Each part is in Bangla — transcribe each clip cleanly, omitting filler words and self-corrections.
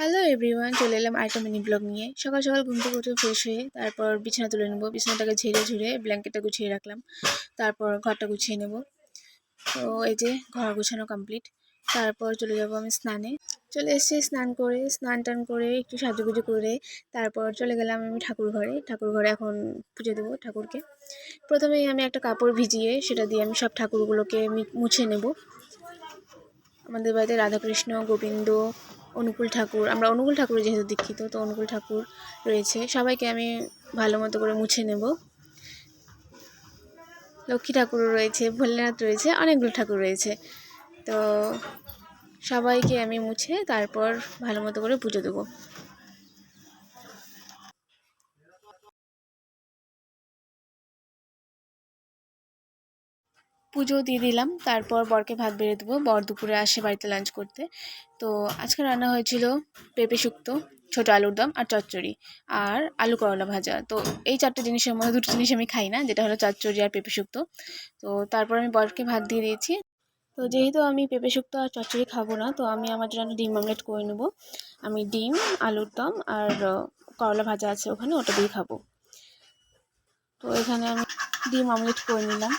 হ্যালো এভরিওয়ান, চলে এলাম আরেকটা মিনি ব্লগ নিয়ে। সকাল সকাল ঘুম থেকে উঠে ফ্রেশ হয়ে তারপর বিছানা তুলে নেবো। বিছানাটাকে ঝেড়ে ঝুড়ে ব্ল্যাঙ্কেটটা গুছিয়ে রাখলাম। তারপর ঘরটা গুছিয়ে নেব। তো এই যে ঘর গুছানো কমপ্লিট। তারপর চলে যাব আমি স্নানে। চলে এসেছি স্নান করে, স্নান টান করে একটু সাজুগুজু করে তারপর চলে গেলাম আমি ঠাকুর ঘরে এখন পুজো দেবো ঠাকুরকে। প্রথমেই আমি একটা কাপড় ভিজিয়ে সেটা দিয়ে আমি সব ঠাকুরগুলোকে মুছে নেব। আমাদের বাড়িতে রাধাকৃষ্ণ, গোবিন্দ, অনুকূল ঠাকুর, আমরা অনুকূল ঠাকুরে যেহেতু দীক্ষিত, তো অনুকূল ঠাকুর রয়েছে। সবাইকে আমি ভালো মতো করে মুছে নেব। লক্ষ্মী ঠাকুরও রয়েছে, ভোলেনাথ রয়েছে, অনেকগুলো ঠাকুর রয়েছে। তো সবাইকে আমি মুছে তারপর ভালো মতো করে পুজো দেবো। পুজো দিয়ে দিলাম, তারপর বরকে ভাত বেড়ে দেবো। বর দুপুরে আসে বাড়িতে লাঞ্চ করতে। তো আজকে রান্না হয়েছিল পেঁপে শুক্তো, ছোটো আলুর দম আর চচ্চড়ি আর আলু করলা ভাজা। তো এই চারটে জিনিসের মধ্যে দুটো জিনিস আমি খাই না, যেটা হলো চচ্চড়ি আর পেঁপে শুক্তো। তো তারপর আমি বরকে ভাত দিয়ে দিয়েছি। তো যেহেতু আমি পেঁপে শুক্তো আর চচ্চড়ি খাবো না, তো আমি আমার জন্য ডিম অমলেট করে নেবো। আমি ডিম, আলুর দম আর করলা ভাজা আছে ওখানে, ওটা দিয়ে খাবো। তো এখানে আমি ডিম অমলেট করে নিলাম।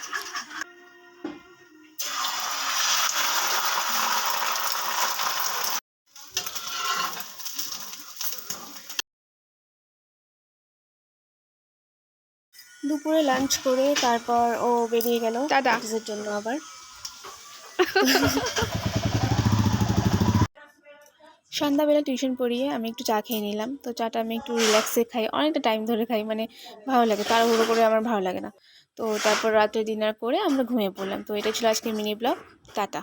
দুপুরে লাঞ্চ করে তারপর ও বেরিয়ে গেল অফিসের জন্য আবার। সন্ধ্যাবেলা টিউশন পড়িয়ে আমি একটু চা খেয়ে নিলাম। তো চাটা আমি একটু রিল্যাক্সে খাই, অনেকটা টাইম ধরে খাই, মানে ভালো লাগে, তাড়াহুড়ো করে আমার ভালো লাগে না। তো তারপর রাত্রে ডিনার করে আমরা ঘুমিয়ে পড়লাম। তো এটা ছিল আজকে মিনি ব্লগ। টাটা।